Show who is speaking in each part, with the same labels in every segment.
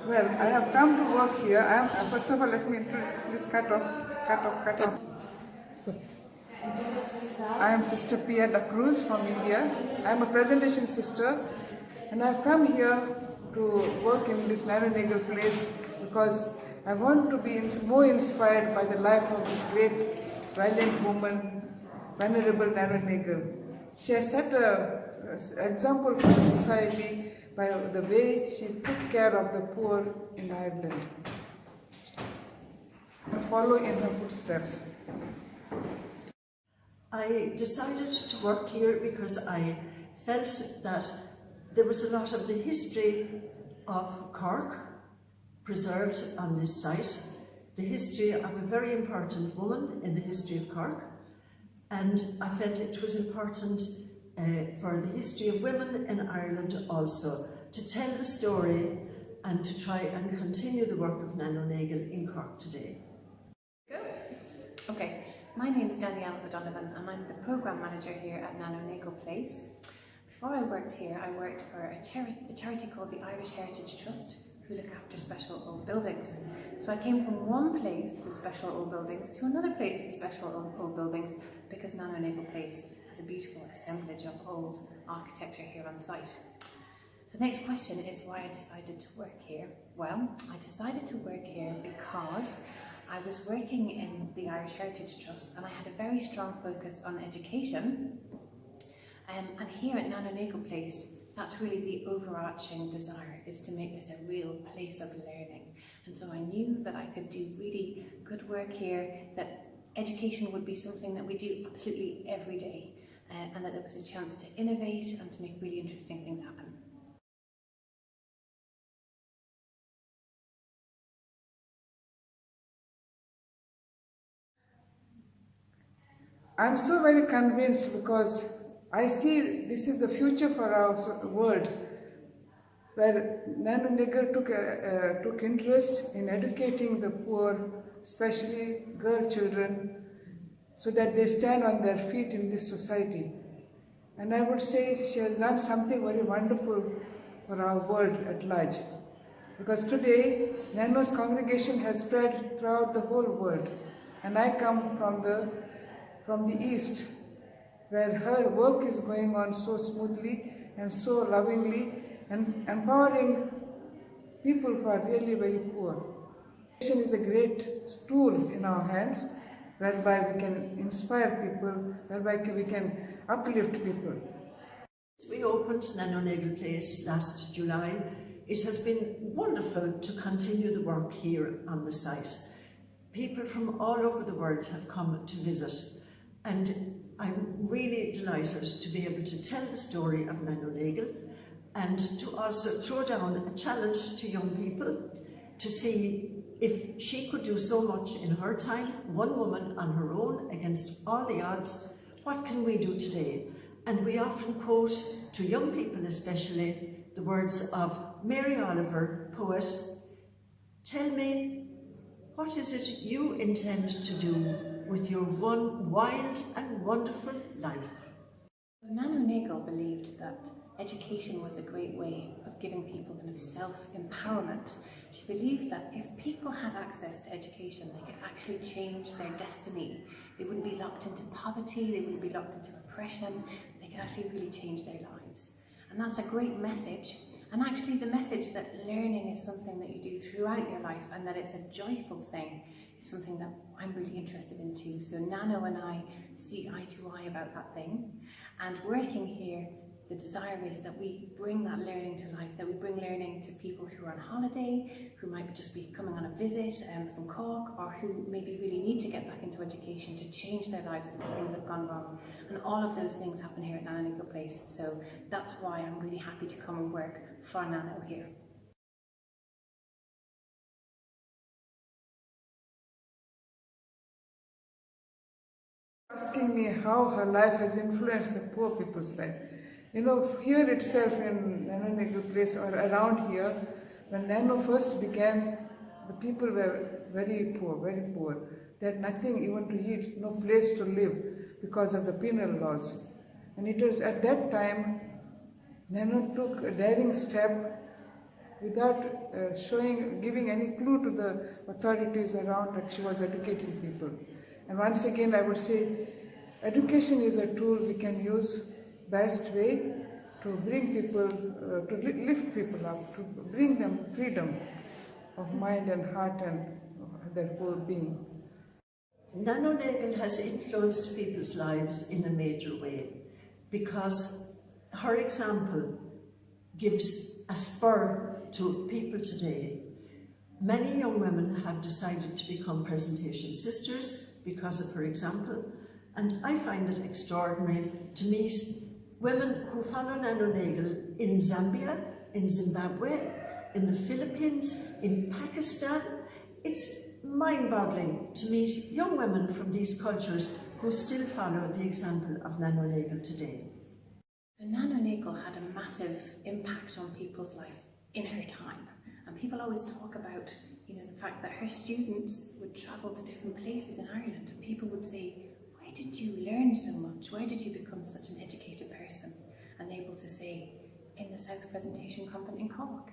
Speaker 1: Well, I have come to work here. First of all, let me introduce, please cut off. I am Sister Pia da Cruz from India. I am a presentation sister, and I have come here to work in this Nano Nagle Place because I want to be more inspired by the life of this great, valiant woman, Venerable Nano Nagle. She has set an example for the society by the way she took care of the poor in Ireland. I follow in her footsteps.
Speaker 2: I decided to work here because I felt that there was a lot of the history of Cork preserved on this site, the history of a very important woman in the history of Cork, and I felt it was important for the history of women in Ireland also to tell the story and to try and continue the work of Nano Nagle in Cork today.
Speaker 3: Okay, my name's Danielle and I'm the Programme Manager here at Nano Nagle Place. Before I worked here, I worked for a charity called the Irish Heritage Trust, who look after special old buildings. So I came from one place with special old buildings to another place with special old buildings because Nano Nagle Place has a beautiful assemblage of old architecture here on site. So the next question is why I decided to work here. Well, I decided to work here because I was working in the Irish Heritage Trust and I had a very strong focus on education. And here at Nano Nagle Place, that's really the overarching desire, is to make this a real place of learning. And so I knew that I could do really good work here, that education would be something that we do absolutely every day, and that there was a chance to innovate and to make really interesting things happen.
Speaker 1: I'm so very convinced because I see this is the future for our world, where Nano Nagle took interest in educating the poor, especially girl children, so that they stand on their feet in this society. And I would say she has done something very wonderful for our world at large. Because today, Nano's congregation has spread throughout the whole world. And I come from the East, where her work is going on so smoothly and so lovingly and empowering people who are really very poor. Education is a great tool in our hands whereby we can inspire people, whereby we can uplift people.
Speaker 2: We opened Nano Nagle Place last July. It has been wonderful to continue the work here on the site. People from all over the world have come to visit, and I'm really delighted to be able to tell the story of Nano Nagle and to also throw down a challenge to young people to see if she could do so much in her time, one woman on her own against all the odds, what can we do today? And we often quote to young people especially the words of Mary Oliver, poet, "Tell me, what is it you intend to do with your one wild and wonderful life?"
Speaker 3: Nano Nagle believed that education was a great way of giving people kind of self-empowerment. She believed that if people had access to education, they could actually change their destiny. They wouldn't be locked into poverty, they wouldn't be locked into oppression, they could actually really change their lives. And that's a great message. And actually the message that learning is something that you do throughout your life and that it's a joyful thing is something that I'm really interested in too. So Nano and I see eye to eye about that thing. And working here, the desire is that we bring that learning to life, that we bring learning to people who are on holiday, who might just be coming on a visit from Cork, or who maybe really need to get back into education to change their lives because things have gone wrong. And all of those things happen here at Nano Nagle Place. So that's why I'm really happy to come and work for Nano here.
Speaker 1: Asking me how her life has influenced the poor people's life. You know, here itself in Nano Nagle Place or around here, when Nano first began, the people were very poor, very poor. They had nothing even to eat, no place to live because of the penal laws. And it was at that time Nano took a daring step without giving any clue to the authorities around that she was educating people. And once again, I would say, education is a tool we can use best way to bring people, to lift people up, to bring them freedom of mind and heart and their whole being.
Speaker 2: Nano Nagle has influenced people's lives in a major way because her example gives a spur to people today. Many young women have decided to become presentation sisters because of her example, and I find it extraordinary to meet women who follow Nano Nagle in Zambia, in Zimbabwe, in the Philippines, in Pakistan. It's mind-boggling to meet young women from these cultures who still follow the example of Nano Nagle today.
Speaker 3: So Nano Nagle had a massive impact on people's life in her time, and people always talk about, the fact that her students would travel to different places in Ireland, and people would say, "Where did you learn so much? Where did you become such an educated person?" And they're able to say, "In the South Presentation Convent in Cork."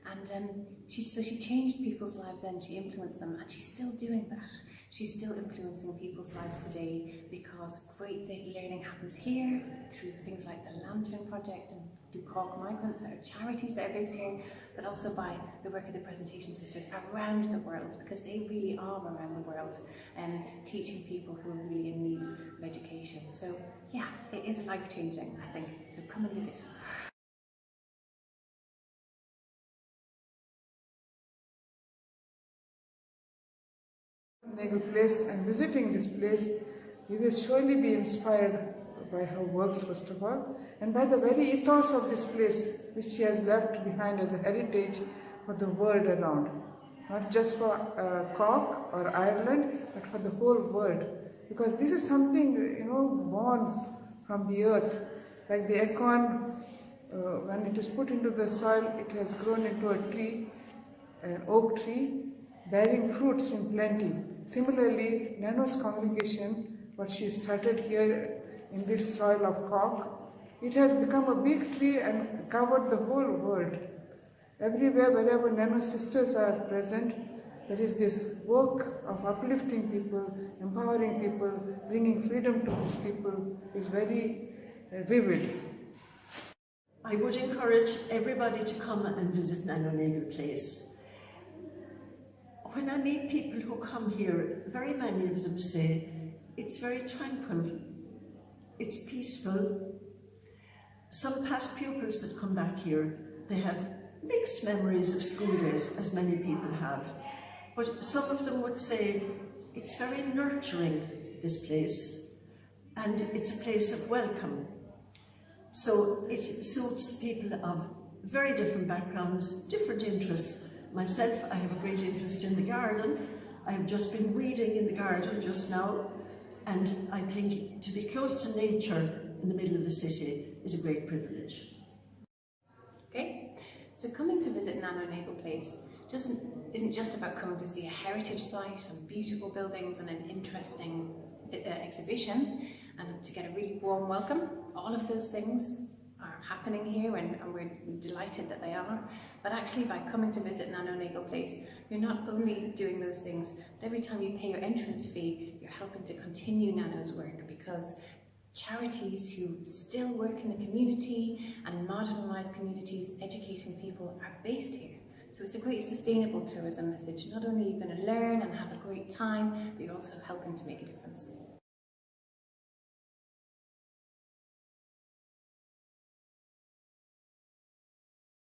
Speaker 3: And she changed people's lives then, she influenced them, and she's still doing that. She's still influencing people's lives today because great learning happens here through things like the Lantern Project and through Cork Migrants, that are charities that are based here, but also by the work of the Presentation Sisters around the world, because they really are around the world teaching people who are really in need of education. So yeah, it is life-changing, I think, so come and visit.
Speaker 1: Nagle Place, and visiting this place, we will surely be inspired by her works first of all, and by the very ethos of this place which she has left behind as a heritage for the world around. Not just for Cork or Ireland, but for the whole world. Because this is something, born from the earth. Like the acorn, when it is put into the soil, it has grown into a tree, an oak tree, bearing fruits in plenty. Similarly, Nano's congregation, what she started here in this soil of Cork, it has become a big tree and covered the whole world. Everywhere, wherever Nano sisters are present, there is this work of uplifting people, empowering people, bringing freedom to these people is very vivid.
Speaker 2: I would encourage everybody to come and visit Nano Nagle Place. When I meet people who come here, very many of them say, it's very tranquil, it's peaceful. Some past pupils that come back here, they have mixed memories of school days, as many people have. But some of them would say, it's very nurturing, this place, and it's a place of welcome. So it suits people of very different backgrounds, different interests. Myself, I have a great interest in the garden. I have just been weeding in the garden just now, and I think to be close to nature in the middle of the city is a great privilege.
Speaker 3: Okay, so coming to visit Nano Nagle Place isn't just about coming to see a heritage site and beautiful buildings and an interesting exhibition and to get a really warm welcome. All of those things are happening here, and we're delighted that they are. But actually, by coming to visit Nano Nagle Place, you're not only doing those things, but every time you pay your entrance fee, you're helping to continue Nano's work, because charities who still work in the community and marginalised communities educating people are based here. So it's a great sustainable tourism message. Not only are you going to learn and have a great time, but you're also helping to make a difference.